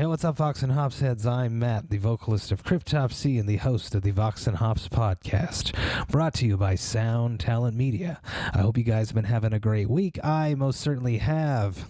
Hey, what's up, Vox and Hops heads? I'm Matt, the vocalist of Cryptopsy and the host of the Vox and Hops podcast, brought to you by Sound Talent Media. I hope you guys have been having a great week. I most certainly have.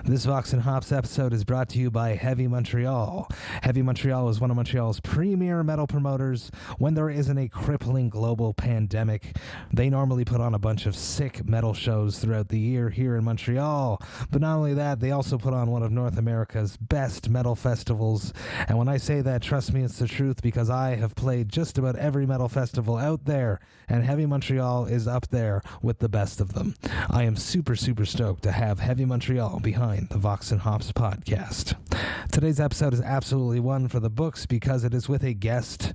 This Vox and Hops episode is brought to you by Heavy Montreal. Heavy Montreal is one of Montreal's premier metal promoters. When there isn't a crippling global pandemic, they normally put on a bunch of sick metal shows throughout the year here in Montreal. But not only that, they also put on one of North America's best metal festivals. And when I say that, trust me, it's the truth, because I have played just about every metal festival out there, and Heavy Montreal is up there with the best of them. I am super stoked to have Heavy Montreal behind the Vox and Hops podcast. Today's episode is absolutely one for the books because it is with a guest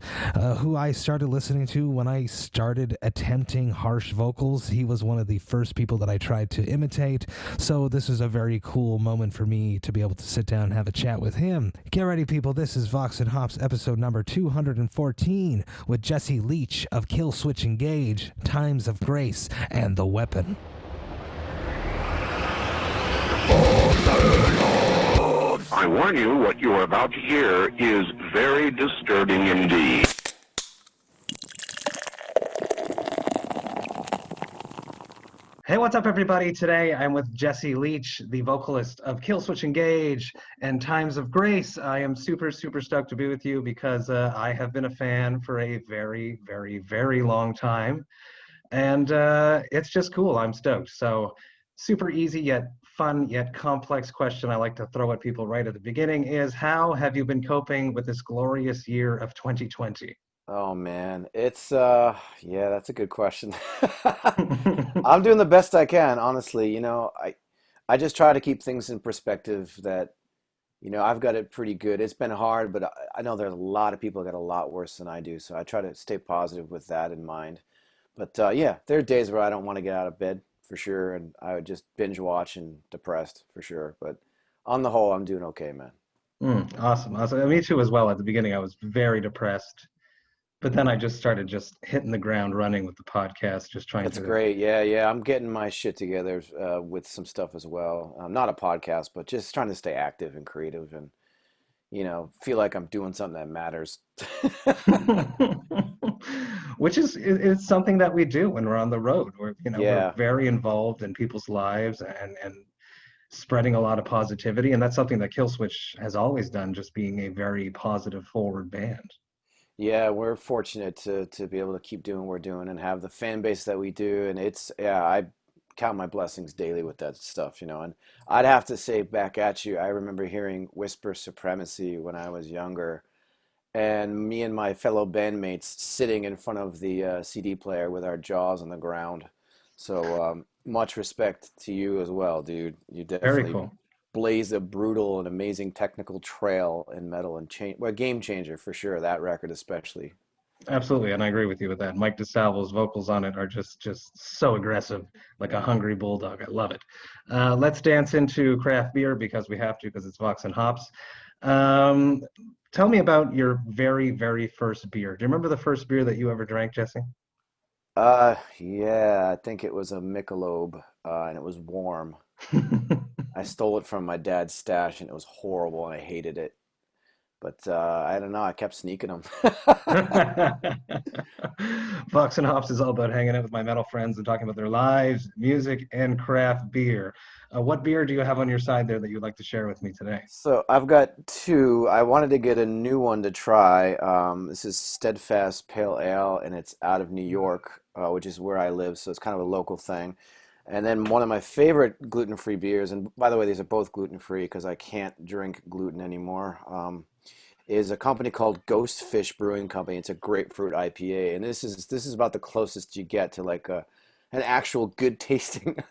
who I started listening to when I started attempting harsh vocals. He was one of the first people that I tried to imitate, so this is a very cool moment for me to be able to sit down and have a chat with him. Get ready, people. This is Vox and Hops episode number 214 with Jesse Leach of Killswitch Engage, Times of Grace, and The Weapon. I warn you, what you are about to hear is very disturbing indeed. Hey, what's up, everybody? Today I'm with Jesse Leach, the vocalist of Killswitch Engage and Times of Grace. I am super stoked to be with you because I have been a fan for a very long time. And it's just cool. I'm stoked. So super easy yet fun yet complex question I like to throw at people right at the beginning is, how have you been coping with this glorious year of 2020? Oh man, it's yeah, that's a good question. I'm doing the best I can, honestly. I just try to keep things in perspective that, I've got it pretty good. It's been hard, but I know there's a lot of people that got a lot worse than I do, so I try to stay positive with that in mind. But yeah, there are days where I don't want to get out of bed for sure, and I would just binge watch and depressed for sure. But on the whole, I'm doing okay, man. Awesome. Me too as well. At the beginning, I was very depressed. But then I just started hitting the ground running with the podcast, just trying to... That's great. Yeah. I'm getting my shit together with some stuff as well. Not a podcast, but just trying to stay active and creative and, feel like I'm doing something that matters. Which is something that we do when we're on the road. We're very involved in people's lives and spreading a lot of positivity. And that's something that Killswitch has always done, just being a very positive forward band. Yeah, we're fortunate to be able to keep doing what we're doing and have the fan base that we do. And I count my blessings daily with that stuff, and I'd have to say back at you, I remember hearing Whisper Supremacy when I was younger, and me and my fellow bandmates sitting in front of the CD player with our jaws on the ground. So much respect to you as well, dude. You definitely very cool. Blazed a brutal and amazing technical trail in metal and game changer for sure, that record especially. Absolutely, and I agree with you with that. Mike DeSalvo's vocals on it are just so aggressive, like a hungry bulldog. I love it. Let's dance into craft beer because we have to, because it's Vox and Hops. Tell me about your very first beer. Do you remember the first beer that you ever drank, Jesse? Yeah, I think it was a Michelob, and it was warm. I stole it from my dad's stash, and it was horrible, and I hated it. But I don't know. I kept sneaking them. Vox and Hops is all about hanging out with my metal friends and talking about their lives, music, and craft beer. What beer do you have on your side there that you'd like to share with me today? So I've got two. I wanted to get a new one to try. This is Steadfast Pale Ale, and it's out of New York, which is where I live. So it's kind of a local thing. And then one of my favorite gluten-free beers, and by the way, these are both gluten-free because I can't drink gluten anymore, is a company called Ghostfish Brewing Company. It's a grapefruit IPA, and this is about the closest you get to like an actual good-tasting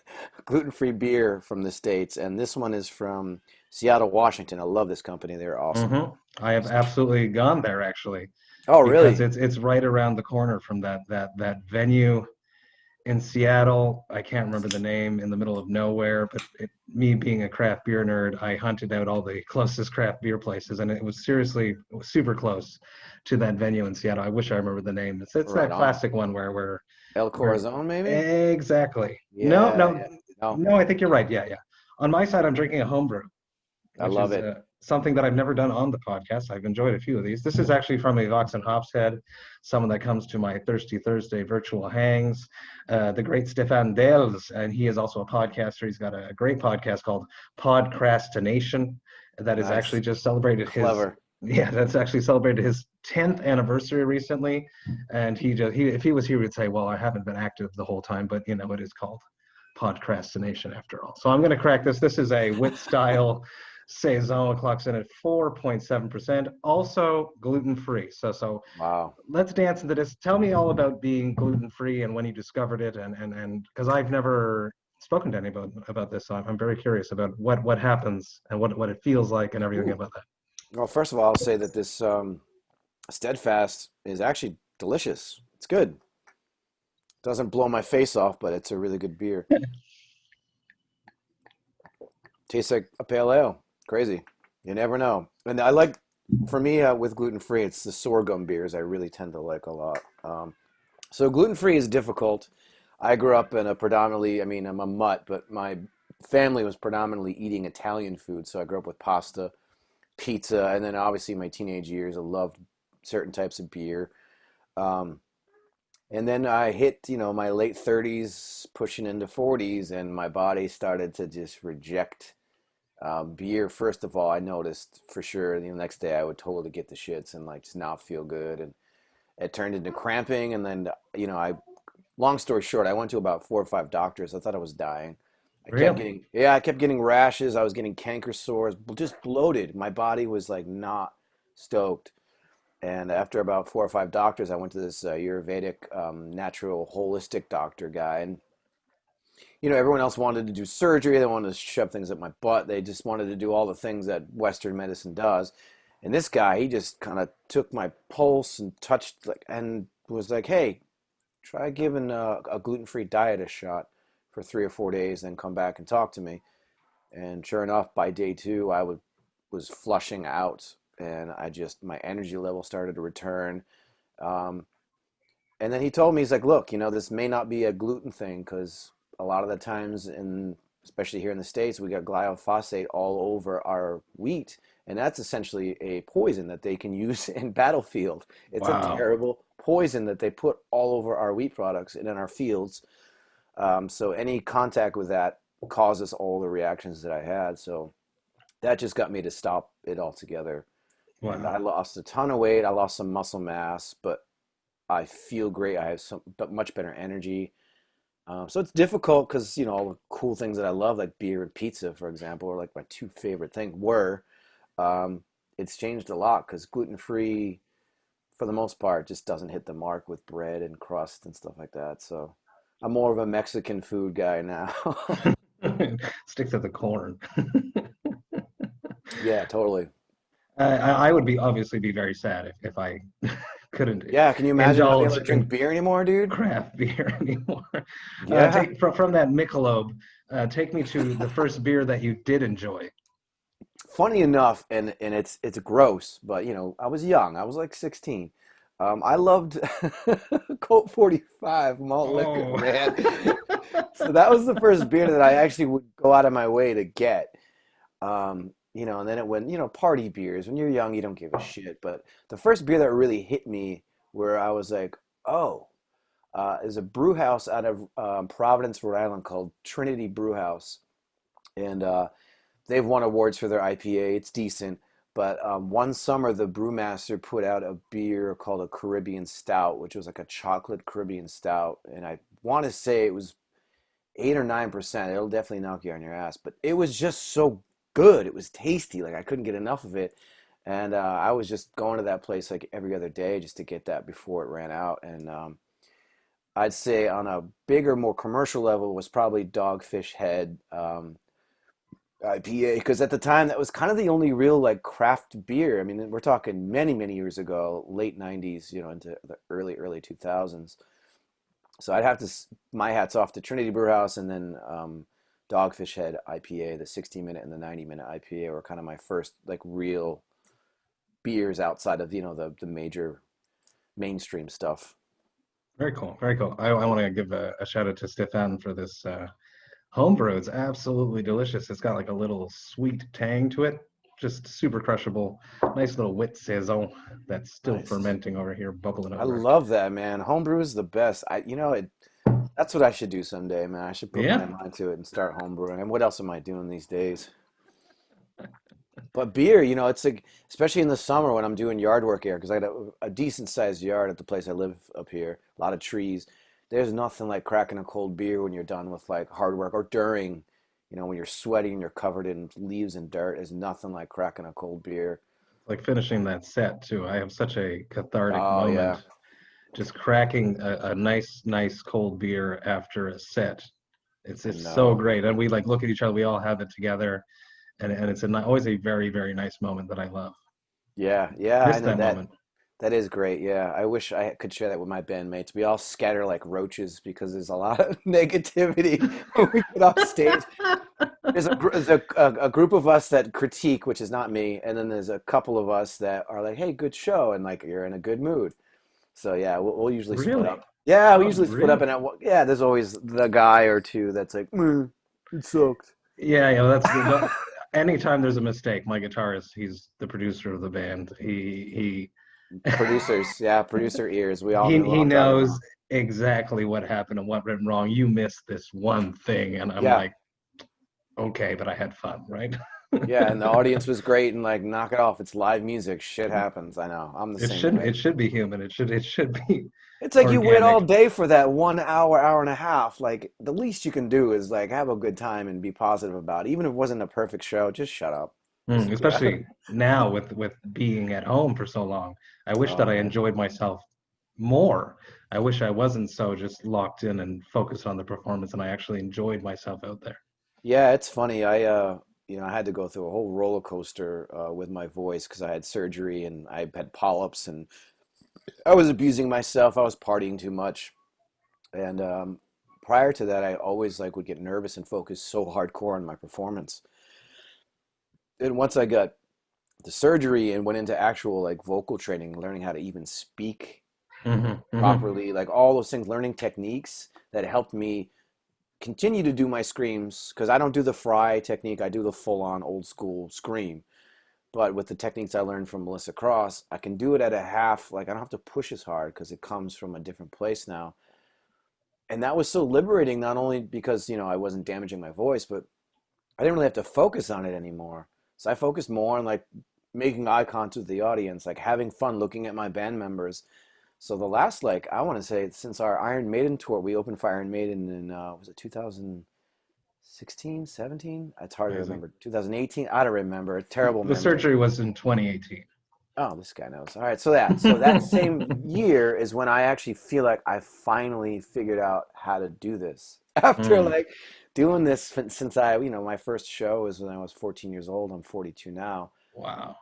gluten-free beer from the States. And this one is from Seattle, Washington. I love this company. They're awesome. Mm-hmm. I have absolutely gone there, actually. Oh, really? Because it's right around the corner from that venue in Seattle. I can't remember the name, in the middle of nowhere, but me being a craft beer nerd, I hunted out all the closest craft beer places, and it was super close to that venue in Seattle. I wish I remember the name. It's right that classic one where El Corazon, maybe? Exactly. Yeah, No, I think you're right. Yeah. On my side, I'm drinking a homebrew. I love it. something that I've never done on the podcast. I've enjoyed a few of these. This is actually from a Vox&Hops head, someone that comes to my Thirsty Thursday virtual hangs, the great Stéphane Dèls, and he is also a podcaster. He's got a great podcast called Podcrastination that is Nice. actually just celebrated Clever. that's actually celebrated his 10th anniversary recently. And if he was here, he'd say, well, I haven't been active the whole time, but you know, it is called Podcrastination after all. So I'm going to crack this. This is a Wit-Style Saison, clocks in at 4.7%, also gluten-free. So Wow. let's dance into this. Tell me all about being gluten-free and when you discovered it, and because I've never spoken to anybody about this, so I'm very curious about what happens and what it feels like and everything Ooh. about that. Well, first of all, I'll say that this Steadfast is actually delicious. It's good. Doesn't blow my face off, but it's a really good beer. Tastes like a pale ale. Crazy. You never know. And I like, for me, with gluten-free, it's the sorghum beers I really tend to like a lot. So gluten-free is difficult. I grew up in a predominantly, I mean, I'm a mutt, but my family was predominantly eating Italian food. So I grew up with pasta, pizza, and then obviously my teenage years, I loved certain types of beer. And then I hit, my late 30s, pushing into 40s, and my body started to just reject beer. First of all, I noticed for sure the next day I would totally get the shits and like just not feel good. And it turned into cramping. And then, long story short, I went to about 4 or 5 doctors. I thought I was dying. Really? I kept getting rashes. I was getting canker sores, just bloated. My body was like not stoked. And after about 4 or 5 doctors, I went to this Ayurvedic, natural, holistic doctor guy. And, everyone else wanted to do surgery. They wanted to shove things up my butt. They just wanted to do all the things that Western medicine does. And this guy, he just kind of took my pulse and touched, and was like, hey, try giving a gluten-free diet a shot for 3 or 4 days, then come back and talk to me. And sure enough, by day 2, I was flushing out, and my energy level started to return. And then he told me, he's like, look, this may not be a gluten thing, because a lot of the times, especially here in the States, we got glyphosate all over our wheat, and that's essentially a poison that they can use in battlefield. It's a terrible poison that they put all over our wheat products and in our fields. So any contact with that causes all the reactions that I had. So that just got me to stop it altogether. Wow. And I lost a ton of weight. I lost some muscle mass, but I feel great. I have much better energy. So it's difficult because, all the cool things that I love, like beer and pizza, for example, are like my 2 favorite things were. It's changed a lot because gluten-free, for the most part, just doesn't hit the mark with bread and crust and stuff like that. So I'm more of a Mexican food guy now. Stick to the corn. Yeah, totally. I would obviously be very sad if I couldn't. Yeah, can you imagine not being able to indulge drink in beer anymore, dude? craft beer anymore. Yeah. From that Michelob, take me to the first beer that you did enjoy. Funny enough, and it's gross, but I was young. I was like 16. I loved Colt 45 malt liquor, man. So that was the first beer that I actually would go out of my way to get. And then it went, party beers. When you're young, you don't give a shit. But the first beer that really hit me, where I was like, oh, is a brew house out of Providence, Rhode Island called Trinity Brew House. And they've won awards for their IPA. It's decent. But one summer, the brewmaster put out a beer called a Caribbean Stout, which was like a chocolate Caribbean Stout. And I want to say it was 8 or 9%. It'll definitely knock you on your ass. But it was just so good. It was tasty. Like I couldn't get enough of it. And I was just going to that place like every other day just to get that before it ran out. And I'd say on a bigger, more commercial level was probably Dogfish Head IPA, because at the time that was kind of the only real like craft beer. I mean, we're talking many, many years ago, late 90s, into the early 2000s. So I'd have to, my hat's off to Trinity Brewhouse, and then Dogfish Head IPA, the 60-minute and the 90-minute IPA were kind of my first like real beers outside of, the major mainstream stuff. Very cool. Very cool. I want to give a shout out to Stéphane for this homebrew. It's absolutely delicious. It's got like a little sweet tang to it. just super crushable. Nice little Wit-Style Saison that's still Nice. fermenting over here, bubbling I over. love that, man. Homebrew is the best. That's what I should do someday, man. I should put my Yeah. mind to it and start homebrewing. And what else am I doing these days? But beer, it's like, especially in the summer when I'm doing yard work here, because I got a decent sized yard at the place I live up here, a lot of trees. There's nothing like cracking a cold beer when you're done with like hard work, or during, when you're sweating and you're covered in leaves and dirt. There's nothing like cracking a cold beer. Like finishing that set too. I have such a cathartic Oh yeah, moment. Just cracking a nice cold beer after a set. It's I just so know. great. And we like look at each other, we all have it together. And it's always a very, very nice moment that I love. Yeah, yeah, I Miss know that that. moment. That is great. Yeah, I wish I could share that with my bandmates. We all scatter like roaches because there's a lot of negativity when we get off stage. There's a group of us that critique, which is not me, and then there's a couple of us that are like, "Hey, good show," and like you're in a good mood. So yeah, we'll usually split Really? up. Yeah, we Oh, usually split up, great. and yeah, there's always the guy or two that's like, it sucked." Yeah, that's anytime there's a mistake, my guitarist, he's the producer of the band. Producers, yeah, producer ears. We all know who He I'm talking knows about. exactly what happened and what went wrong. You missed this one thing, and I'm Yeah, like, okay, but I had fun, right? yeah, and the audience was great, and like, knock it off. It's live music. Shit happens. I know. I'm the same way. It should be human. It should be It's like you wait all organic. day for that 1 hour, hour and a half. Like the least you can do is like have a good time and be positive about it. Even if it wasn't a perfect show, just shut up. Just yeah. Especially now with being at home for so long. I wish Oh that I man. enjoyed myself more. I wish I wasn't so just locked in and focused on the performance, and I actually enjoyed myself out there. Yeah, it's funny. I had to go through a whole roller coaster with my voice because I had surgery and I had polyps and I was abusing myself. I was partying too much. And prior to that, I always like would get nervous and focus so hardcore on my performance. And once I got the surgery and went into actual like vocal training, learning how to even speak Hmm. properly, like all those things, learning techniques that helped me continue to do my screams because I don't do the fry technique. I do the full on old school scream. But with the techniques I learned from Melissa Cross, I can do it at a half. Like I don't have to push as hard because it comes from a different place now. And that was so liberating, not only because, I wasn't damaging my voice, but I didn't really have to focus on it anymore. So I focused more on like making eye contact with the audience, like having fun looking at my band members. So the last, like, I want to say since our Iron Maiden tour, we opened for Iron Maiden in, was it 2016, 17? It's hard to Amazing. remember. 2018? I don't remember. A terrible The memory. surgery was in 2018. Oh, this guy knows. All right, so that same year is when I actually feel like I finally figured out how to do this. After Mm, like doing this since my first show was when I was 14 years old. I'm 42 now. wow.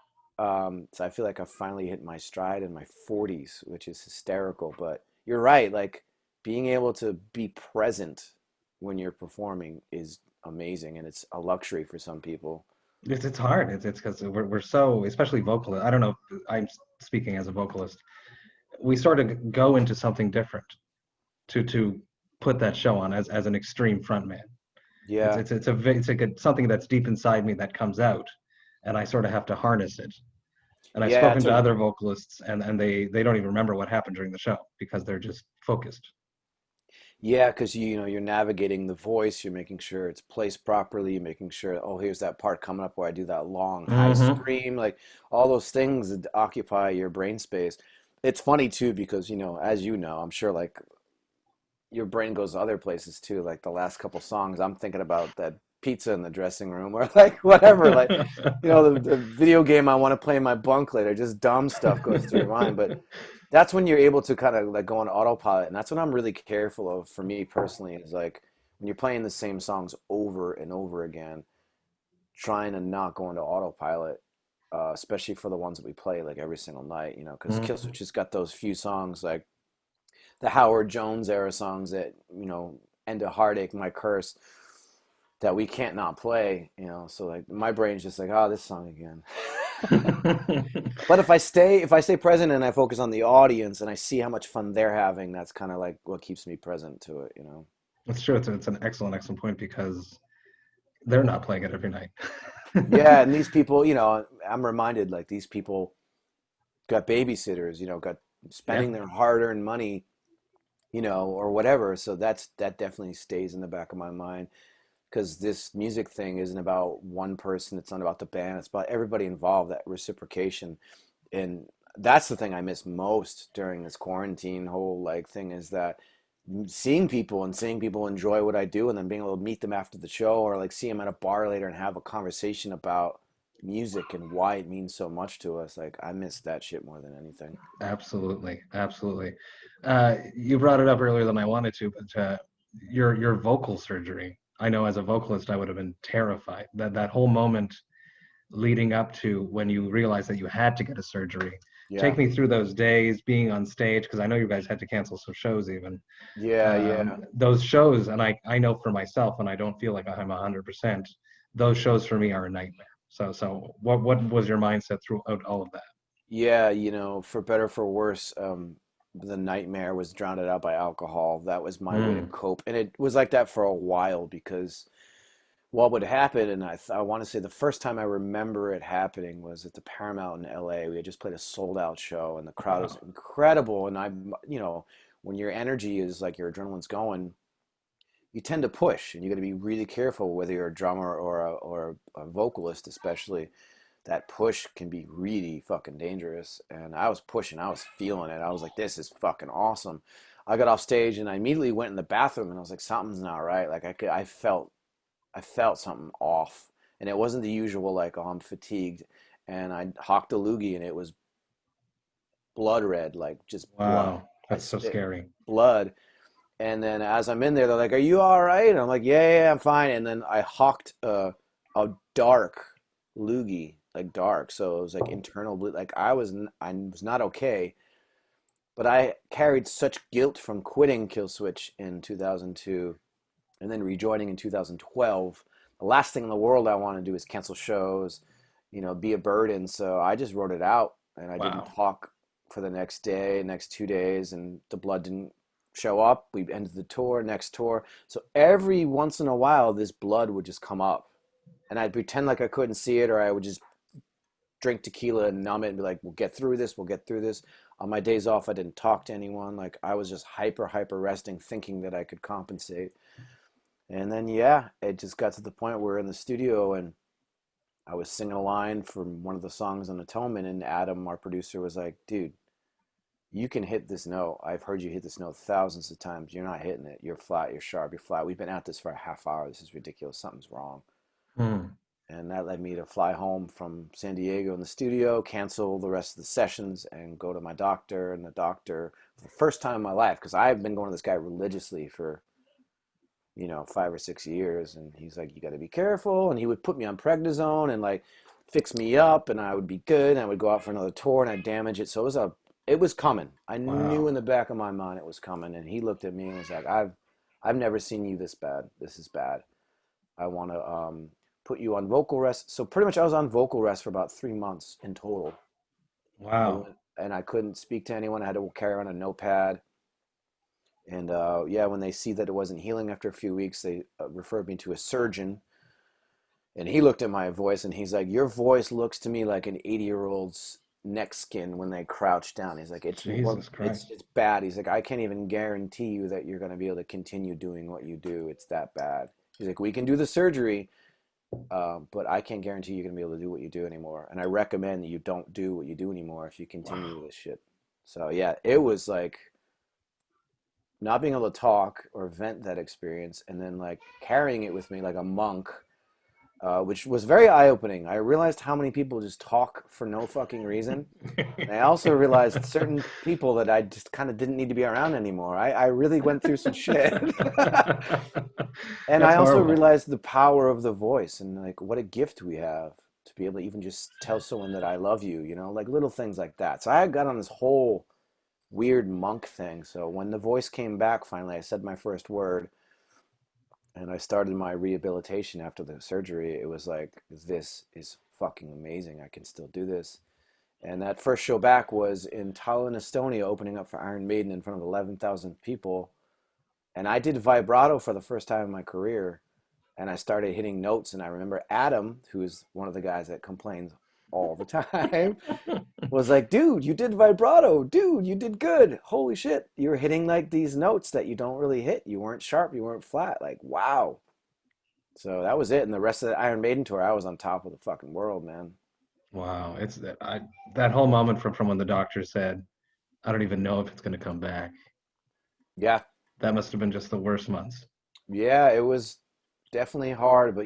So I feel like I finally hit my stride in my 40s, which is hysterical. But you're right, like being able to be present when you're performing is amazing, and it's a luxury for some people. It's hard. It's because we're so, especially vocalists. I don't know. I'm speaking as a vocalist. We sort of go into something different to put that show on as an extreme frontman. Yeah, It's a good something that's deep inside me that comes out, and I sort of have to harness it. And I've yeah, spoken it's to a other vocalists, and they don't even remember what happened during the show because they're just focused. Yeah, because you're navigating the voice, you're making sure it's placed properly, you're making sure, oh, here's that part coming up where I do that long high Hmm. scream, like all those things that occupy your brain space. It's funny too because as you know, I'm sure like your brain goes other places too. Like the last couple songs, I'm thinking about that pizza in the dressing room or like whatever, like the video game I want to play in my bunk later. Just dumb stuff goes through your mind, but that's when you're able to kind of like go on autopilot, and that's what I'm really careful of for me personally is like when you're playing the same songs over and over again, trying to not go into autopilot, especially for the ones that we play like every single night, because Mhm. Killswitch has got those few songs like the Howard Jones era songs that End of Heartache, My Curse, that we can't not play, so like my brain's just like, oh, this song again. But if I stay present and I focus on the audience and I see how much fun they're having, that's kind of like what keeps me present to it. It's true. It's an excellent point because they're not playing it every night. Yeah, and these people, I'm reminded like these people got babysitters, got Yeah, spending their hard-earned money, or whatever. So that definitely stays in the back of my mind because this music thing isn't about one person. It's not about the band. It's about everybody involved, that reciprocation. And that's the thing I miss most during this quarantine whole like thing is that seeing people enjoy what I do and then being able to meet them after the show or like see them at a bar later and have a conversation about music and why it means so much to us. Like I miss that shit more than anything. absolutely, absolutely. You brought it up earlier than I wanted to, but your vocal surgery. I know as a vocalist, I would have been terrified. That whole moment leading up to when you realized that you had to get a surgery. Yeah. Take me through those days being on stage, because I know you guys had to cancel some shows even. Yeah, yeah. Those shows, and I know for myself, and I don't feel like I'm 100%. Those shows for me are a nightmare. So what was your mindset throughout all of that? Yeah, for better for worse, the nightmare was drowned out by alcohol. That was my way to Mm. cope. And it was like that for a while because what would happen, and I want to say the first time I remember it happening was at the Paramount in LA. We had just played a sold out show and the crowd was Wow. incredible. And when your energy is like your adrenaline's going, you tend to push and you got to be really careful whether you're a drummer or a vocalist, especially. That push can be really fucking dangerous. And I was pushing, I was feeling it. I was like, this is fucking awesome. I got off stage and I immediately went in the bathroom and I was like, something's not right. Like I felt something off, and it wasn't the usual like, oh, I'm fatigued. And I hawked a loogie, and it was blood red, like just blood. Wow. I That's so spit scary. blood, and then as I'm in there, they're like, "Are you all right?" And I'm like, "Yeah, yeah, I'm fine." And then I hawked a dark loogie, like dark, so it was like internal bleed. Like I was not okay, but I carried such guilt from quitting Killswitch in 2002 and then rejoining in 2012. The last thing in the world I want to do is cancel shows, be a burden. So I just wrote it out and I didn't Wow. talk for the next day, next 2 days, and the blood didn't show up. We ended the tour, next tour. So every once in a while, this blood would just come up and I'd pretend like I couldn't see it, or I would just drink tequila and numb it and be like, we'll get through this, we'll get through this. On my days off, I didn't talk to anyone. Like I was just hyper resting, thinking that I could compensate. And then yeah, it just got to the point where we're in the studio and I was singing a line from one of the songs on Atonement, and Adam, our producer, was like, "Dude, you can hit this note. I've heard you hit this note thousands of times. You're not hitting it. You're flat. You're sharp. You're flat. We've been at this for a half hour. This is ridiculous. Something's wrong." Hmm. And that led me to fly home from San Diego in the studio, cancel the rest of the sessions, and go to my doctor. And the doctor, for the first time in my life, because I've been going to this guy religiously for 5 or 6 years, and he's like, you got to be careful, and he would put me on prednisone and like fix me up, and I would be good, and I would go out for another tour and I'd damage it. So it was coming. I knew Wow. in the back of my mind it was coming. And he looked at me and was like, I've never seen you this bad. This is bad. I want to put you on vocal rest. So pretty much I was on vocal rest for about 3 months in total. I Wow. went and I couldn't speak to anyone. I had to carry around a notepad. And yeah, when they see that it wasn't healing after a few weeks, they referred me to a surgeon. And he looked at my voice and he's like, your voice looks to me like an 80-year-old's neck skin when they crouch down. He's like, Jesus it's Christ. it's bad. He's like, I can't even guarantee you that you're going to be able to continue doing what you do. It's that bad. He's like, we can do the surgery, but I can't guarantee you're going to be able to do what you do anymore. And I recommend that you don't do what you do anymore if you continue Wow. with this shit. So yeah, it was like not being able to talk or vent that experience and then like carrying it with me like a monk, which was very eye-opening. I realized how many people just talk for no fucking reason. And I also realized certain people that I just kind of didn't need to be around anymore. I really went through some shit. And I That's also horrible. realized the power of the voice and like what a gift we have to be able to even just tell someone that I love you, like little things like that. So I got on this whole weird monk thing. So when the voice came back finally, I said my first word and I started my rehabilitation after the surgery. It was like, this is fucking amazing. I can still do this. And that first show back was in Tallinn, Estonia, opening up for Iron Maiden in front of 11,000 people. And I did vibrato for the first time in my career. and I started hitting notes. And I remember Adam, who is one of the guys that complains all the time, was like, dude, you did vibrato. Dude, you did good. Holy shit. You're hitting like these notes that you don't really hit. You weren't sharp. You weren't flat. Like, wow. So that was it. And the rest of the Iron Maiden tour, I was on top of the fucking world, man. Wow, it's that whole moment from when the doctor said, "I don't even know if it's going to come back." Yeah. That must have been just the worst months. Yeah, it was definitely hard, but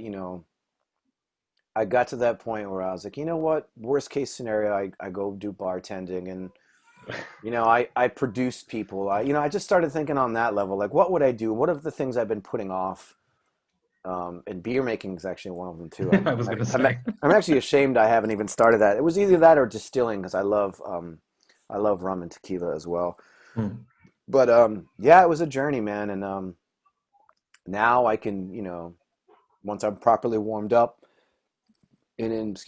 I got to that point where I was like, you know what? Worst case scenario, I go do bartending, and I produce people. I just started thinking on that level, like, what would I do? What are the things I've been putting off? And beer making is actually one of them too. I was going to say. I'm actually ashamed I haven't even started that. It was either that or distilling, because I love rum and tequila as well. But yeah, it was a journey, man. And now I can, once I'm properly warmed up and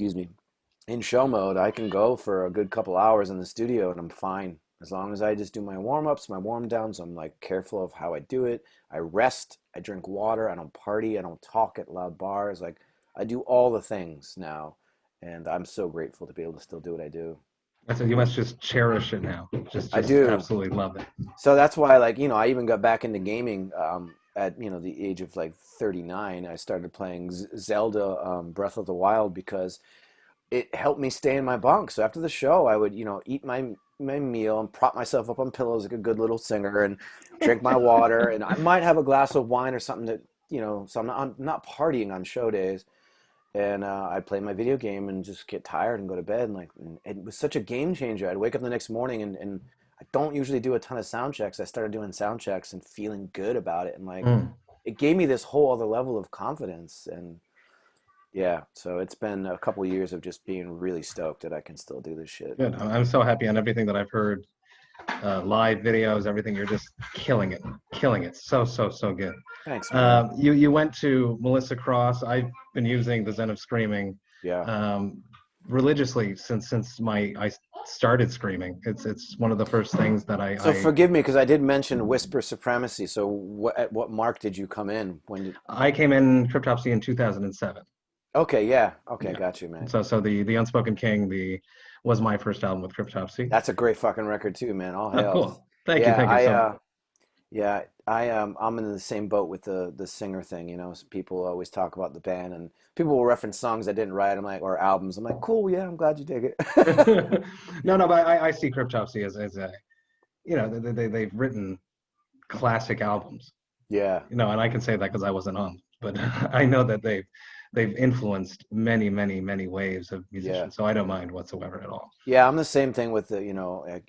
in show mode, I can go for a good couple hours in the studio and I'm fine. As long as I just do my warm-ups, my warm-downs, I'm like careful of how I do it. I rest, I drink water, I don't party, I don't talk at loud bars. Like, I do all the things now, and I'm so grateful to be able to still do what I do. I said you must just cherish it now. Just I do. Absolutely love it. So that's why, like, I even got back into gaming at the age of like 39. I started playing Zelda Breath of the Wild because it helped me stay in my bunk. So after the show, I would, eat my meal and prop myself up on pillows like a good little singer and drink my water. And I might have a glass of wine or something that, so I'm not partying on show days. And I'd play my video game and just get tired and go to bed. And it was such a game changer. I'd wake up the next morning and I don't usually do a ton of sound checks. I started doing sound checks and feeling good about it. And it gave me this whole other level of confidence. And yeah, so it's been a couple of years of just being really stoked that I can still do this shit. Good. I'm so happy on everything that I've heard, live videos, everything. You're just killing it. So good. Thanks, man. You went to Melissa Cross. I've been using the Zen of Screaming religiously since I started screaming. It's one of the first things that I. So forgive me because I did mention Whisper Supremacy. So at what mark did you come in? I came in Cryptopsy in 2007. Okay, yeah. Okay, got you, man. So the Unspoken King was my first album with Cryptopsy. That's a great fucking record too, man. All hail. Oh, cool. Thank you so much. Yeah, I'm in the same boat with the singer thing. People always talk about the band, and people will reference songs I didn't write. I'm like, or albums. I'm like, cool, yeah, I'm glad you dig it. No, but I see Cryptopsy as a, they've written classic albums. Yeah. And I can say that because I wasn't on, but I know that they've influenced many waves of musicians. Yeah. So I don't mind whatsoever at all. Yeah, I'm the same thing with the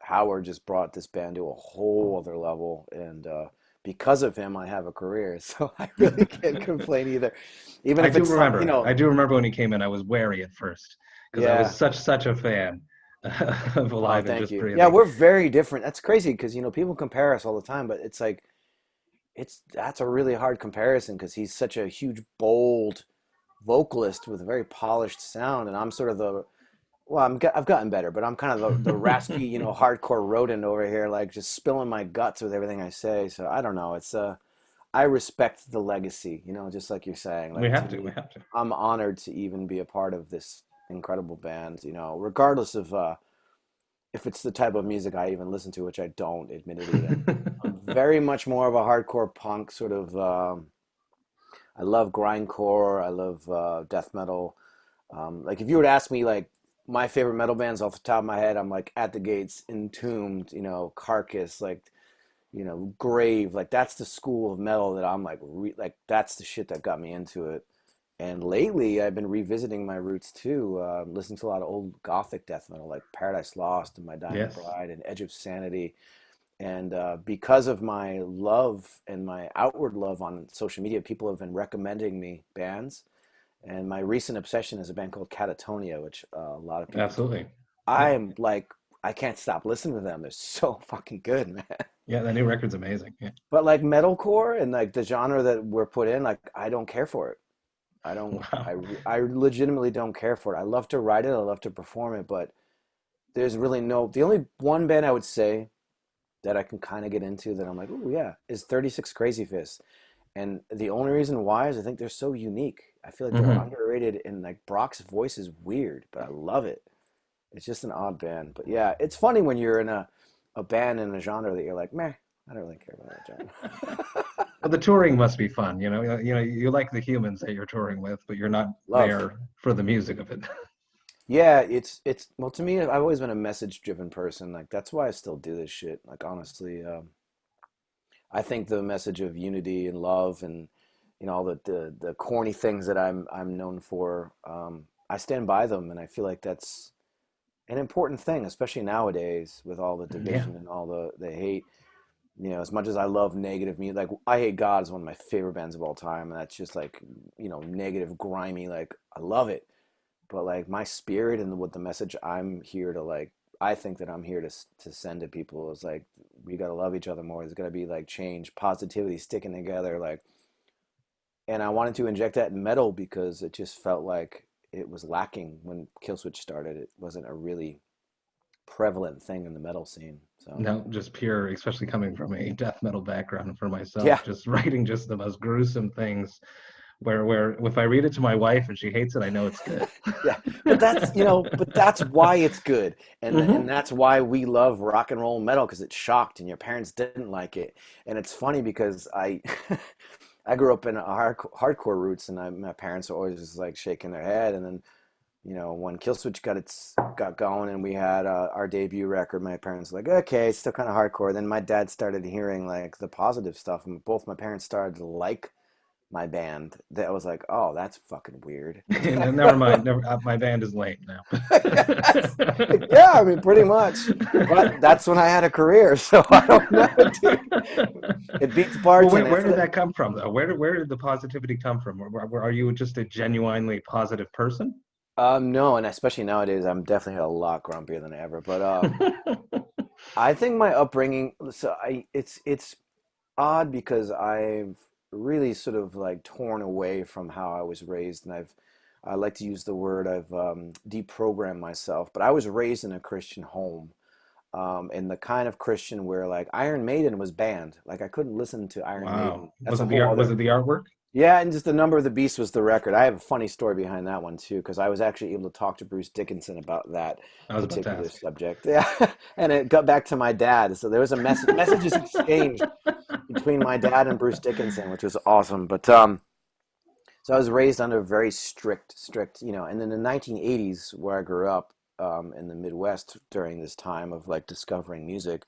Howard just brought this band to a whole other level, and because of him, I have a career, so I really can't complain either. Even if I do remember when he came in, I was wary at first because I was such a fan of Alive and Just Breathing. Yeah, we're very different. That's crazy because people compare us all the time, but it's like that's a really hard comparison because he's such a huge, bold vocalist with a very polished sound, and I'm sort of I've gotten better, but I'm kind of the raspy, hardcore rodent over here, like just spilling my guts with everything I say. So I don't know. It's I respect the legacy, just like you're saying. Like, we have to. I'm honored to even be a part of this incredible band, regardless of if it's the type of music I even listen to, which I don't, admittedly. I'm very much more of a hardcore punk sort of. I love grindcore. I love death metal. Like if you were to ask me, like, my favorite metal bands off the top of my head, I'm like At the Gates, Entombed, Carcass, like, Grave, like that's the school of metal that I'm like, that's the shit that got me into it. And lately I've been revisiting my roots too, listening to a lot of old gothic death metal like Paradise Lost and My Dying Bride and Edge of Sanity. And because of my love and my outward love on social media, people have been recommending me bands. And my recent obsession is a band called Catatonia, which a lot of people. Absolutely. I'm like, I can't stop listening to them. They're so fucking good, man. Yeah, the new record's amazing. Yeah. But like metalcore and like the genre that we're put in, like I don't care for it. I don't. Wow. I legitimately don't care for it. I love to write it. I love to perform it. But there's really the only one band I would say that I can kind of get into that I'm like, oh yeah, is 36 Crazy Fists. And the only reason why is I think they're so unique. I feel like they're Hmm. underrated, and like Brock's voice is weird, but I love it. It's just an odd band. But yeah, it's funny when you're in a band in a genre that you're like, meh, I don't really care about that genre. But the touring must be fun, you know. You like the humans that you're touring with, but you're not Love. there for the music of it. Yeah, it's well, to me, I've always been a message driven person. Like that's why I still do this shit. Like honestly, I think the message of unity and love and all the corny things that I'm known for, I stand by them, and I feel like that's an important thing, especially nowadays with all the Yeah. division and all the hate. As much as I love negative music, like I Hate God is one of my favorite bands of all time, and that's just like, negative, grimy, like I love it. But like my spirit and what the message I'm here to like, I think that I'm here to send to people is like, we got to love each other more. There's got to be like change, positivity, sticking together. Like, and I wanted to inject that in metal because it just felt like it was lacking when Killswitch started. It wasn't a really prevalent thing in the metal scene. So No, just pure, especially coming from a death metal background for myself, yeah, just writing just the most gruesome things where if I read it to my wife and she hates it, I know it's good. yeah. But that's why it's good, and Hmm. that's why we love rock and roll metal because it's shocked, and your parents didn't like it, and it's funny because I. I grew up in a hardcore roots, and my parents were always just like shaking their head. And then, when Killswitch got going, and we had our debut record, my parents were like, okay, it's still kind of hardcore. Then my dad started hearing like the positive stuff, and both my parents started to like my band. That was like, oh, that's fucking weird. And never mind, never, my band is lame now. Yes. Yeah, I mean, pretty much. But that's when I had a career, so I don't know, dude. It beats Well, bartending. where did that come from, though? Where did the positivity come from? Are you just a genuinely positive person? No, and especially nowadays, I'm definitely a lot grumpier than ever. But I think my upbringing, so it's odd because I've really sort of like torn away from how I was raised, and I like to use the word I've deprogrammed myself. But I was raised in a Christian home, and the kind of Christian where like Iron Maiden was banned. Like I couldn't listen to Iron Wow. Maiden. That's a whole Was other. it the artwork? Yeah, and just the number of the beast was the record. I have a funny story behind that one too, because I was actually able to talk to Bruce Dickinson about that I was about to particular ask. subject. Yeah, and it got back to my dad. So there was a messages exchanged between my dad and Bruce Dickinson, which was awesome. But so I was raised under very strict, and in the 1980s, where I grew up in the Midwest during this time of like discovering music,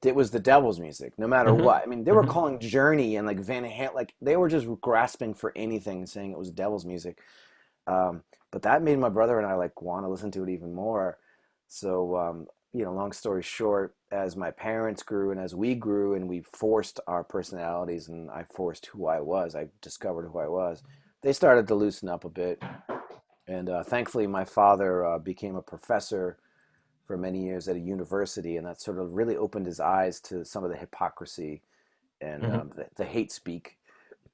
it was the devil's music, no matter Hmm. what. I mean, they were Hmm. calling Journey and like Van Halen, like they were just grasping for anything, saying it was devil's music. But that made my brother and I like want to listen to it even more. So, long story short, as my parents grew and as we grew and we forced our personalities and I forced who I was, I discovered who I was. They started to loosen up a bit. And thankfully, my father became a professor for many years at a university, and that sort of really opened his eyes to some of the hypocrisy and Hmm. the hate speak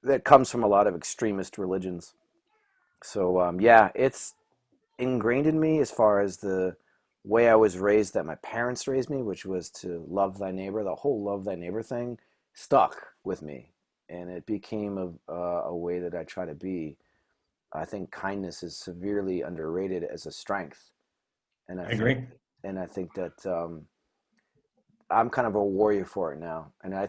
that comes from a lot of extremist religions. So yeah, it's ingrained in me as far as the way I was raised, that my parents raised me, which was to love thy neighbor. The whole love thy neighbor thing stuck with me, and it became a way that I try to be. I think kindness is severely underrated as a strength, and I I think agree. that I'm kind of a warrior for it now, and I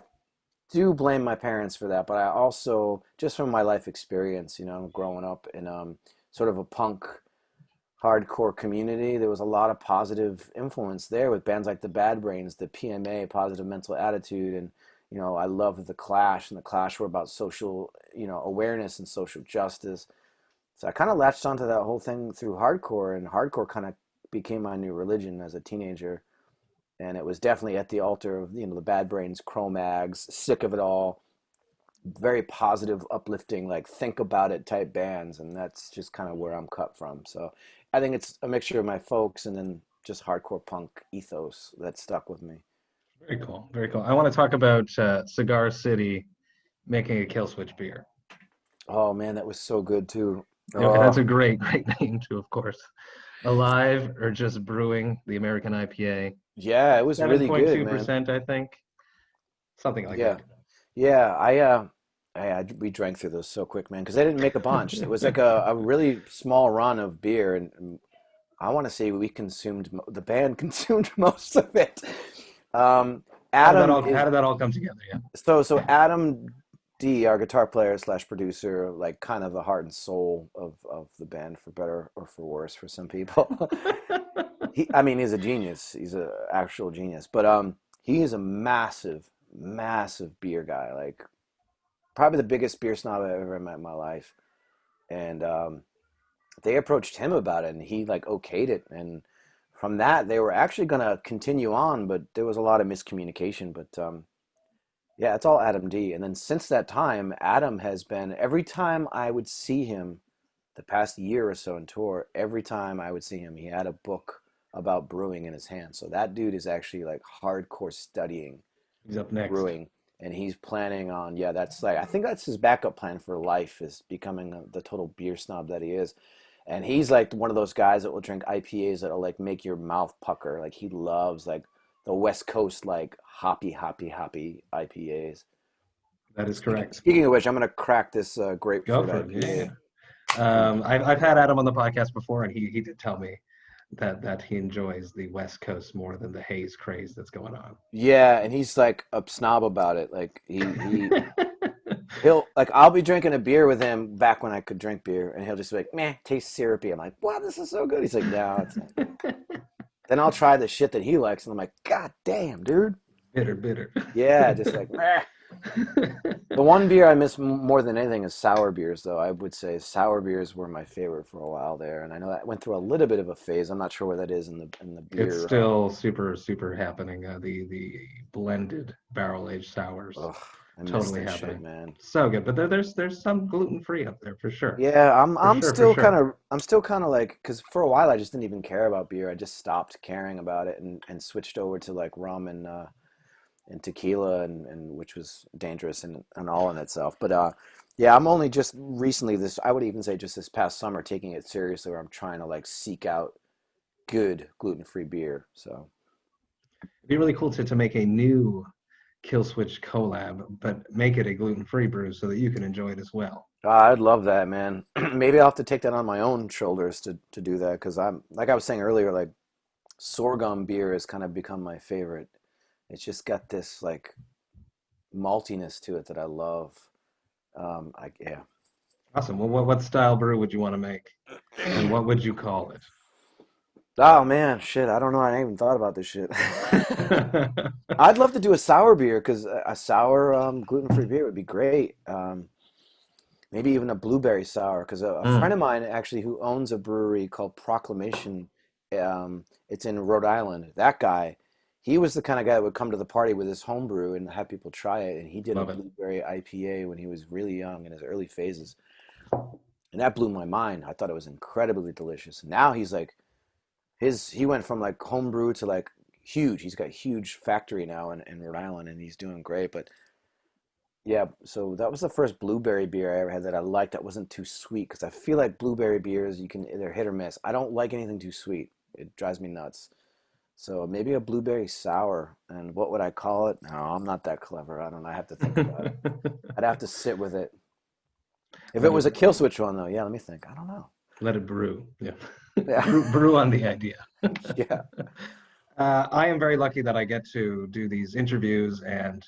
do blame my parents for that. But I also, just from my life experience, growing up in sort of a punk hardcore community, there was a lot of positive influence there with bands like the Bad Brains, the PMA, Positive Mental Attitude, and I loved the Clash, and the Clash were about social, awareness and social justice. So I kind of latched onto that whole thing through hardcore, and hardcore kind of became my new religion as a teenager. And it was definitely at the altar of the Bad Brains, Cro-Mags, Sick of It All, very positive, uplifting, like think about it type bands, and that's just kind of where I'm cut from. So I think it's a mixture of my folks and then just hardcore punk ethos that stuck with me. Very cool. Very cool. I want to talk about Cigar City making a Killswitch beer. Oh man, that was so good too. That's Oh a great, great name too, of course. Alive or just brewing the American IPA. yeah, it was really good, man. 7.2%, I think. Something like Yeah, that. yeah. we drank through those so quick, man, because they didn't make a bunch. It was like a really small run of beer, and I want to say the band consumed most of it. Adam How is did that all come together? Yeah. so Adam D, our guitar player slash producer, like kind of the heart and soul of the band, for better or for worse, for some people. I mean, he's a genius. He's an actual genius. But he is a massive, massive beer guy. Like probably the biggest beer snob I've ever met in my life. And they approached him about it, and he like okayed it. And from that, they were actually gonna continue on, but there was a lot of miscommunication. But yeah, it's all Adam D. And then since that time, Adam has been, every time I would see him the past year or so on tour, every time I would see him, he had a book about brewing in his hand. So that dude is actually like hardcore studying He's up next. brewing. And he's planning on, yeah, that's like, I think that's his backup plan for life, is becoming the total beer snob that he is. And he's like one of those guys that will drink IPAs that'll like make your mouth pucker. Like he loves like the West Coast, like hoppy IPAs. That is correct. Speaking of which, I'm gonna crack this Go grapefruit for it. IPA. Yeah. I've had Adam on the podcast before, and he did tell me that he enjoys the West Coast more than the haze craze that's going on. Yeah, and he's like a snob about it. Like he'll like, I'll be drinking a beer with him back when I could drink beer, and he'll just be like, "Meh, tastes syrupy." I'm like, "Wow, this is so good." He's like, "No, it's not." Then I'll try the shit that he likes, and I'm like, "God damn, dude." Bitter. Yeah, just like, meh. The one beer I miss more than anything is sour beers, though. I would say sour beers were my favorite for a while there, and I know that went through a little bit of a phase. I'm not sure where that is in the beer. It's still super happening. The blended barrel aged sours, Ugh, I miss totally that happening. shit, man. So good, but there's some gluten free up there for sure. Yeah, I'm still sure. kind of like, because for a while I just didn't even care about beer. I just stopped caring about it and switched over to like rum and tequila, and which was dangerous and all in itself. But yeah, I'm only just recently, I would even say just this past summer, taking it seriously, where I'm trying to like seek out good gluten-free beer. So It'd be really cool to make a new Killswitch collab, but make it a gluten free brew so that you can enjoy it as well. I'd love that, man. Maybe I'll have to take that on my own shoulders to do that, because I'm, like I was saying earlier, like sorghum beer has kind of become my favorite. It's just got this like maltiness to it that I love. Yeah. Awesome. Well, what style brew would you want to make, and what would you call it? Oh man, shit! I don't know. I ain't even thought about this shit. I'd love to do a sour beer, because a sour gluten-free beer would be great. Maybe even a blueberry sour, because a friend of mine actually who owns a brewery called Proclamation, it's in Rhode Island. That guy, he was the kind of guy that would come to the party with his homebrew and have people try it. And he did Love a it. blueberry IPA when he was really young, in his early phases. And that blew my mind. I thought it was incredibly delicious. Now he's like, he went from like homebrew to like huge. He's got a huge factory now in Rhode Island, and he's doing great. But yeah, so that was the first blueberry beer I ever had that I liked, that wasn't too sweet, because I feel like blueberry beers, they're hit or miss. I don't like anything too sweet. It drives me nuts. So maybe a blueberry sour. And what would I call it? No, I'm not that clever. I don't know. I have to think about it. I'd have to sit with it. If it was a Killswitch one, though, yeah, let me think. I don't know. Let it brew. Yeah. Yeah. brew on the idea. Yeah. I am very lucky that I get to do these interviews, and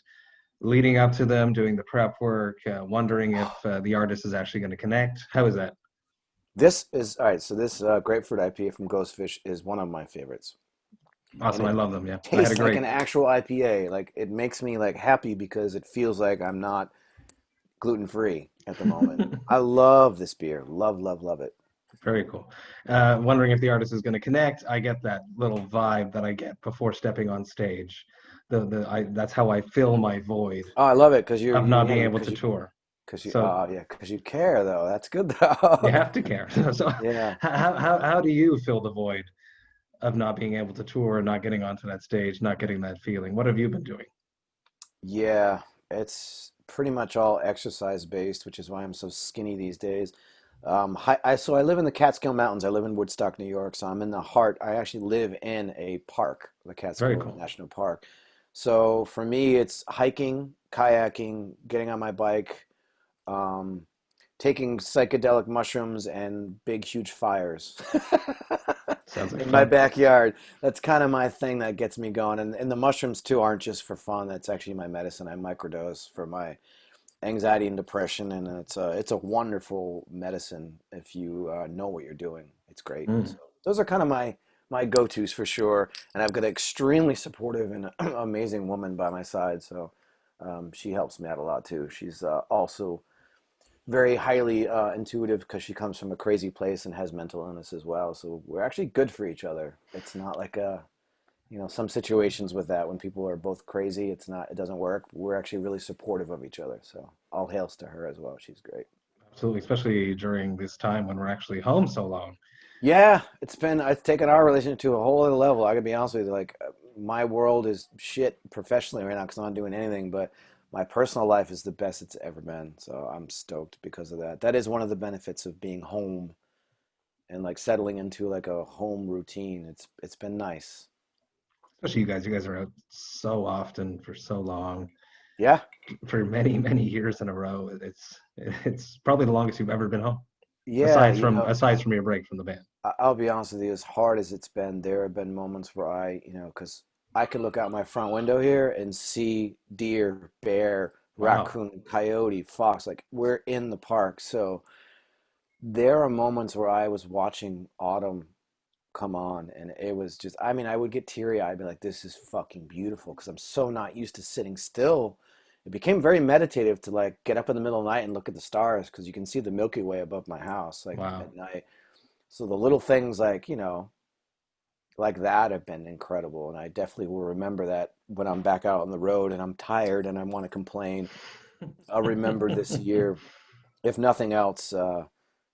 leading up to them, doing the prep work, wondering if the artist is actually going to connect. How is that? This is, all right, so this Grapefruit IPA from Ghostfish is one of my favorites. Awesome. I And it love them. Yeah. I had a tastes like great. an actual IPA. Like, it makes me like happy, because it feels like I'm not gluten-free at the moment. I love this beer. Love, love, love it. Very cool. Wondering if the artist is going to connect. I get that little vibe that I get before stepping on stage. That's how I fill my void Oh, I love it, because you're of not being able to tour. because you So yeah, because you care, though. That's good, though. you have to care. So Yeah. how do you fill the void of not being able to tour, not getting onto that stage, not getting that feeling? What have you been doing? Yeah, it's pretty much all exercise based, which is why I'm so skinny these days. So I live in the Catskill Mountains. I live in Woodstock, New York. So I'm in the heart. I actually live in a park, the Very Catskill cool. National Park. So for me, it's hiking, kayaking, getting on my bike, taking psychedelic mushrooms and big, huge fires Sounds like in my fun. backyard. That's kind of my thing that gets me going. And the mushrooms too aren't just for fun. That's actually my medicine. I microdose for my anxiety and depression, and it's a wonderful medicine if you know what you're doing. It's great. So Mm. those are kind of my go-tos for sure. And I've got an extremely supportive and amazing woman by my side, so she helps me out a lot too. She's also very highly intuitive because she comes from a crazy place and has mental illness as well. So we're actually good for each other. It's not like some situations with that when people are both crazy, it doesn't work. We're actually really supportive of each other. So all hails to her as well. She's great. Absolutely, especially during this time when we're actually home so long. Yeah, it's taken our relationship to a whole other level. I gotta be honest with you, like my world is shit professionally right now because I'm not doing anything, but my personal life is the best it's ever been. So I'm stoked because of that. That is one of the benefits of being home and like settling into like a home routine. It's been nice. Especially you guys are out so often for so long, Yeah. for many, many years in a row. It's probably the longest you've ever been home, Yeah, you know, aside from your break from the band. I'll be honest with you, as hard as it's been, there have been moments where because I could look out my front window here and see deer, bear, Wow. raccoon, coyote, fox. Like we're in the park. So there are moments where I was watching autumn come on and it was just, I mean, I would get teary eyed, be like, this is fucking beautiful because I'm so not used to sitting still. It became very meditative to like get up in the middle of the night and look at the stars because you can see the Milky Way above my house like Wow. at night. So the little things like, like that have been incredible. And I definitely will remember that when I'm back out on the road and I'm tired and I want to complain. I'll remember this year, if nothing else,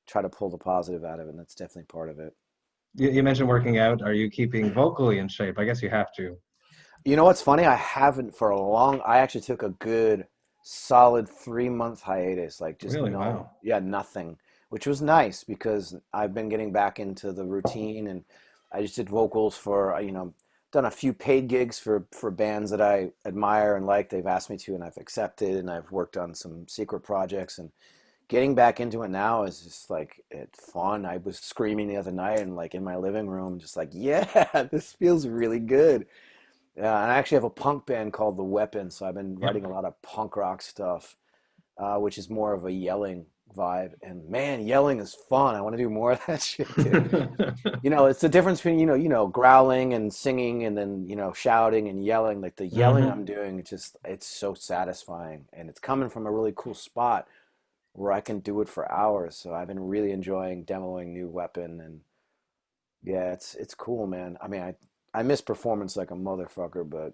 try to pull the positive out of it. And that's definitely part of it. You mentioned working out. Are you keeping vocally in shape? I guess you have to. You know what's funny? I haven't for a I actually took a good solid 3 month hiatus, like just Really? Wow. yeah, nothing, which was nice because I've been getting back into the routine and I just did vocals for, done a few paid gigs for bands that I admire and like. They've asked me to and I've accepted and I've worked on some secret projects and getting back into it now is just like it's fun. I was screaming the other night and like in my living room, just like, yeah, this feels really good. Yeah, and I actually have a punk band called The Weapon, so I've been Yep. writing a lot of punk rock stuff, which is more of a yelling vibe. And man, yelling is fun. I want to do more of that shit, dude. It's the difference between, growling and singing and then, shouting and yelling. Like the yelling Hmm. I'm doing, it's so satisfying. And it's coming from a really cool spot where I can do it for hours. So I've been really enjoying demoing New Weapon and yeah, it's cool, man. I mean, I miss performance like a motherfucker, but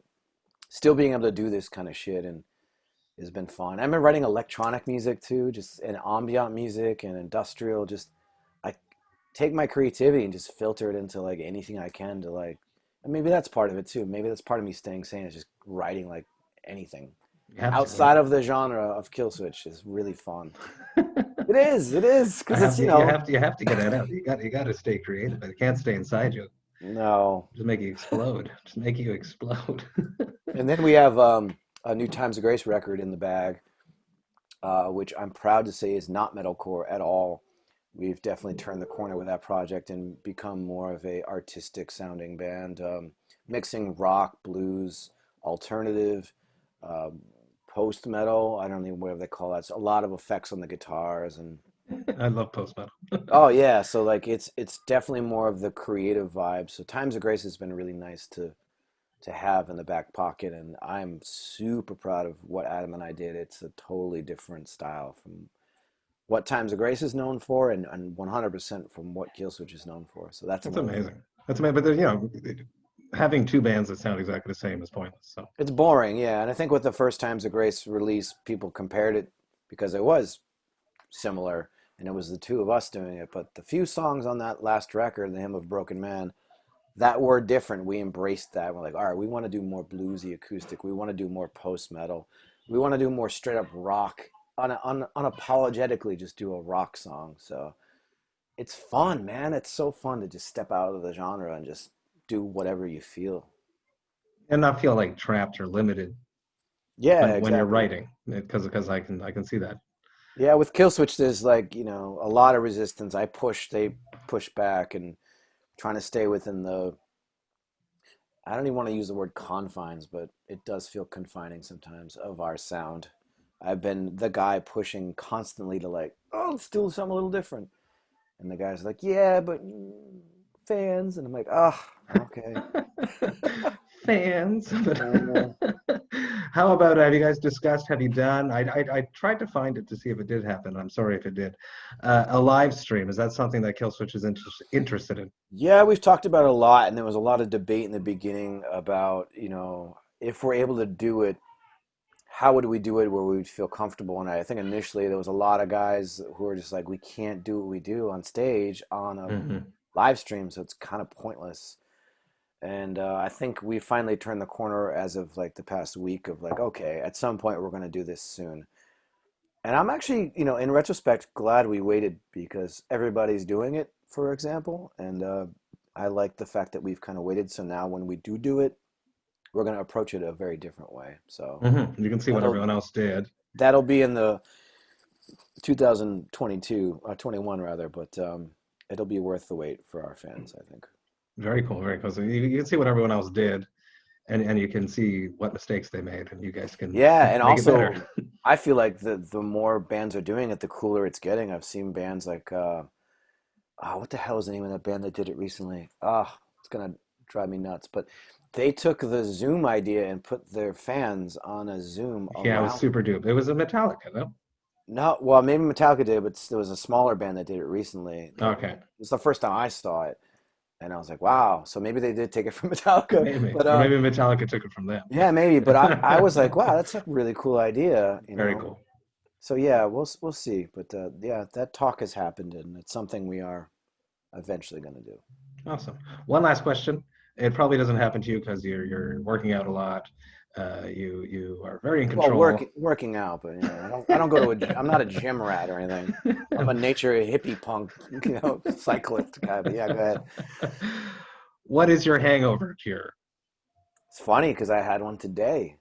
still being able to do this kind of shit and has been fun. I've been writing electronic music too, just and ambient music and industrial. Just I take my creativity and just filter it into like anything I can to like, and maybe that's part of it too. Maybe that's part of me staying sane is just writing like anything You have to. outside of the genre of Killswitch is really fun. It is, I because have it's you have to get that out. You got to stay creative. It can't stay inside you. no. Just make you explode. Just make you explode. And then we have a new Times of Grace record in the bag, which I'm proud to say is not metalcore at all. We've definitely turned the corner with that project and become more of a artistic sounding band, mixing rock, blues, alternative, um, post metal. I don't even know whatever they call that. It's a lot of effects on the guitars and I love post metal. oh yeah. So like it's definitely more of the creative vibe. So Times of Grace has been really nice to have in the back pocket, and I'm super proud of what Adam and I did. It's a totally different style from what Times of Grace is known for, and 100% from what Killswitch is known for. So that's That's another thing. amazing. That's amazing. But there's, having two bands that sound exactly the same is pointless. So It's boring, yeah. And I think with the first Times of Grace release, people compared it because it was similar, and it was the two of us doing it. But the few songs on that last record, The Hymn of Broken Man, that were different. We embraced that. We're like, all right, we want to do more bluesy acoustic. We want to do more post metal. We want to do more straight up rock. Unapologetically, just do a rock song. So it's fun, man. It's so fun to just step out of the genre and just do whatever you feel. and not feel like trapped or limited Yeah, when you're exactly. writing, because I can see that. Yeah, with Killswitch, there's like, a lot of resistance. I push, they push back, and trying to stay within I don't even want to use the word confines, but it does feel confining sometimes of our sound. I've been the guy pushing constantly to like, oh, let's do something a little different. And the guy's like, yeah, but fans. And I'm like, oh, okay. Fans. Yeah. How about, have you guys discussed, have you done, I tried to find it to see if it did happen. I'm sorry if it did. A live stream. Is that something that Killswitch is interested in? Yeah, we've talked about it a lot, and there was a lot of debate in the beginning about, if we're able to do it, how would we do it where we would feel comfortable? And I think initially there was a lot of guys who were just like, we can't do what we do on stage on a live stream, so it's kind of pointless. And I think we finally turned the corner as of like the past week of like, okay, at some point we're going to do this soon. And I'm actually, in retrospect, glad we waited because everybody's doing it, for example. And I like the fact that we've kind of waited. So now when we do it, we're going to approach it a very different way. So you can see what everyone else did. That'll be in the 2022, 21 rather, but it'll be worth the wait for our fans, I think. Very cool, very cool. So you can see what everyone else did, and you can see what mistakes they made, and you guys can and make also it better. I feel like the more bands are doing it, the cooler it's getting. I've seen bands like what the hell is the name of that band that did it recently? It's gonna drive me nuts. But they took the Zoom idea and put their fans on a Zoom. Yeah, it was super dupe. It was a Metallica, though. No, well, maybe Metallica did, but there was a smaller band that did it recently. Okay. It was the first time I saw it. And I was like, wow, so maybe they did take it from Metallica. Maybe. But, or maybe Metallica took it from them. Yeah, maybe. But I was like, wow, that's a really cool idea. Very cool. So, yeah, we'll see. But, yeah, that talk has happened, and it's something we are eventually going to do. Awesome. One last question. It probably doesn't happen to you because you're working out a lot. You are very in control. Well, working out, but I don't go to I'm not a gym rat or anything. I'm a nature hippie punk, cyclist guy. But yeah, go ahead. What is your hangover cure? It's funny because I had one today.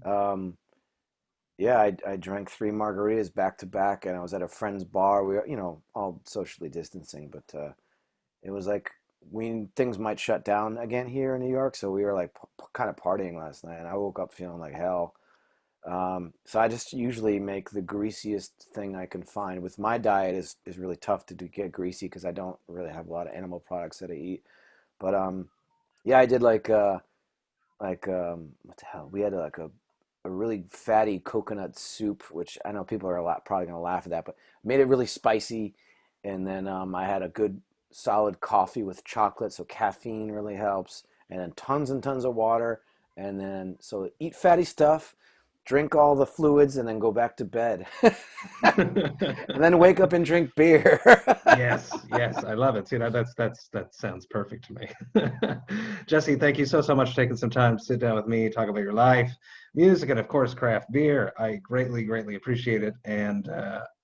Yeah, I drank 3 margaritas back to back, and I was at a friend's bar. We were, all socially distancing, but it was like things might shut down again here in New York, so we were like kind of partying last night, and I woke up feeling like hell. So I just usually make the greasiest thing I can find. With my diet is really tough to get greasy because I don't really have a lot of animal products that I eat. But yeah, I did like what the hell? We had like a really fatty coconut soup, which I know people are probably gonna laugh at that, but made it really spicy. And then I had a good solid coffee with chocolate, so caffeine really helps, and then tons and tons of water, and then so eat fatty stuff, drink all the fluids, and then go back to bed. And then wake up and drink beer. yes, I love it. See, that sounds perfect to me. Jesse, thank you so much for taking some time to sit down with me, talk about your life, music, and of course craft beer. I greatly appreciate it, and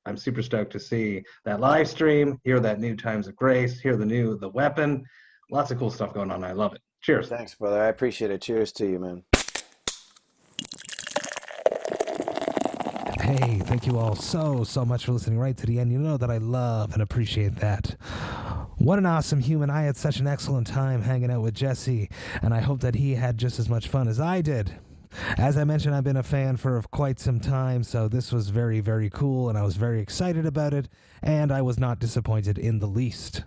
I'm super stoked to see that live stream, hear that new Times of Grace, hear the weapon. Lots of cool stuff going on. I love it. Cheers. Thanks, brother. I appreciate it. Cheers to you, man. Hey, thank you all so much for listening right to the end. You know that I love and appreciate that. What an awesome human. I had such an excellent time hanging out with Jesse, and I hope that he had just as much fun as I did. As I mentioned, I've been a fan for quite some time, so this was very cool, and I was very excited about it, and I was not disappointed in the least.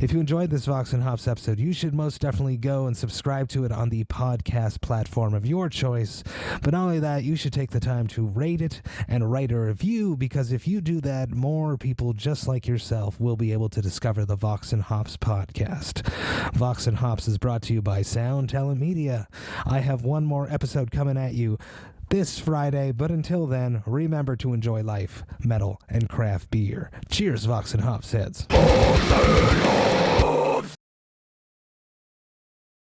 If you enjoyed this Vox&Hops episode, you should most definitely go and subscribe to it on the podcast platform of your choice. But not only that, you should take the time to rate it and write a review, because if you do that, more people just like yourself will be able to discover the Vox&Hops podcast. Vox&Hops is brought to you by Sound Talent Media. I have one more episode coming at you this Friday, but until then, remember to enjoy life, metal, and craft beer. Cheers, Vox&Hops heads.